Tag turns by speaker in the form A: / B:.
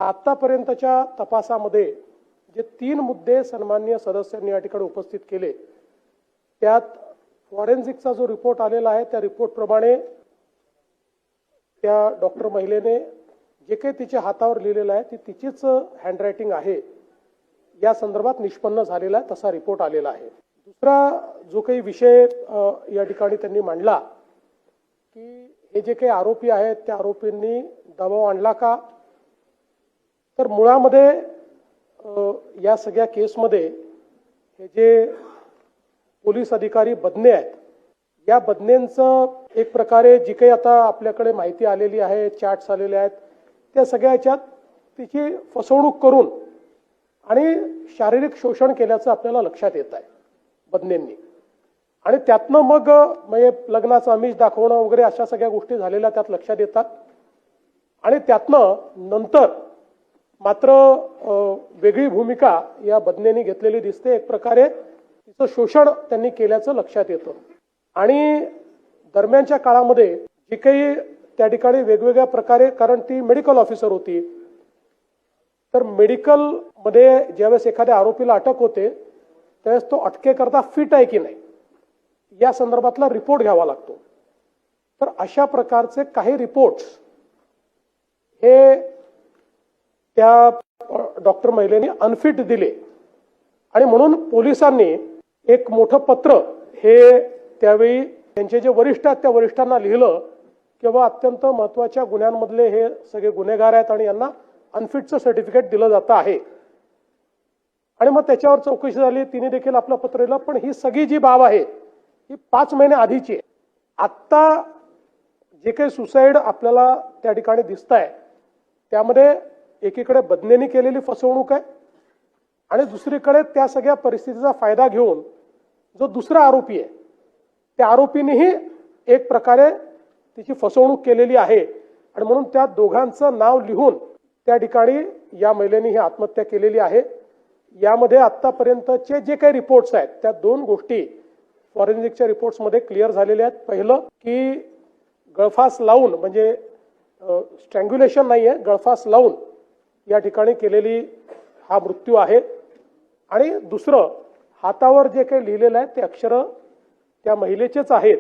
A: आतापर्यंतच्या तपासामध्ये जे 3 मुद्दे सन्माननीय सदस्यांनी या ठिकाणी उपस्थित केले, त्यात फॉरेन्सिकचा जो रिपोर्ट आलेला आहे त्या रिपोर्ट प्रमाणे त्या डॉक्टर महिलेने जे काही तिच्या हातावर लिहिलेलं आहे ती तिचीच हँडरायटिंग आहे या संदर्भात निष्पन्न झालेला आहे, तसा रिपोर्ट आलेला आहे। दुसरा जो काही विषय या ठिकाणी त्यांनी मांडला की हे जे काही आरोपी आहेत त्या आरोपींनी दबाव आणला का, तर मुळामध्ये या सगळ्या केसमध्ये हे जे पोलीस अधिकारी बदने आहेत या बदनेंचं एक प्रकारे जी काही आता आपल्याकडे माहिती आलेली आहे, चॅट्स आलेले आहेत, त्या सगळ्याच्यात तिची फसवणूक करून आणि शारीरिक शोषण केल्याचं आपल्याला लक्षात येत आहे बदनेंनी। आणि त्यातनं मग म्हणजे लग्नाचं आमिष दाखवणं वगैरे अशा सगळ्या गोष्टी झालेल्या त्यात लक्षात येतात। आणि त्यातनं नंतर मात्र वेगळी भूमिका या बदनेंनी घेतलेली दिसते। एक प्रकारे तिचं शोषण त्यांनी केल्याचं लक्षात येतं। आणि दरम्यानच्या काळामध्ये जी काही त्या ठिकाणी वेगवेगळ्या प्रकारे, कारण ती मेडिकल ऑफिसर होती, तर मेडिकल मध्ये ज्यावेळेस एखाद्या आरोपीला अटक होते त्यावेळेस तो अटकेकरता फिट आहे की नाही या संदर्भातला रिपोर्ट घ्यावा लागतो। तर अशा प्रकारचे काही रिपोर्ट्स हे त्या डॉक्टर महिलेने अनफिट दिले आणि म्हणून पोलिसांनी एक मोठं पत्र हे त्यावेळी त्यांचे जे वरिष्ठ आहेत त्या वरिष्ठांना लिहिलं की बाबा अत्यंत महत्त्वाच्या गुन्ह्यांमधले हे सगळे गुन्हेगार आहेत आणि यांना अनफिटचं सर्टिफिकेट दिलं जातं आहे। आणि मग त्याच्यावर चौकशी झाली, तिने देखील आपलं पत्र लिहिलं, पण ही सगळी जी बाब आहे ही 5 महिने आधीची आहे। आत्ता जे काही सुसाईड आपल्याला त्या ठिकाणी दिसत आहे त्यामध्ये एकीकडे बदनेनी केलेली फसवणूक आहे आणि दुसरीकडे त्या सगळ्या परिस्थितीचा फायदा घेऊन जो दुसरा आरोपी आहे त्या आरोपीनेही एक प्रकारे तिची फसवणूक केलेली आहे। आणि म्हणून त्या दोघांचं नाव लिहून त्या ठिकाणी या महिलेने ही आत्महत्या केलेली आहे। यामध्ये आतापर्यंतचे जे काही रिपोर्ट्स आहेत त्या 2 गोष्टी फॉरेन्सिकच्या रिपोर्ट्समध्ये क्लिअर झालेल्या आहेत। पहिलं की गळफास लावून, म्हणजे स्ट्रँग्युलेशन नाहीये, गळफास लावून या ठिकाणी केलेली हा मृत्यू आहे। आणि दुसरं, हातावर जे काही लिहिलेलं आहे ते अक्षर त्या महिलेचेच आहेत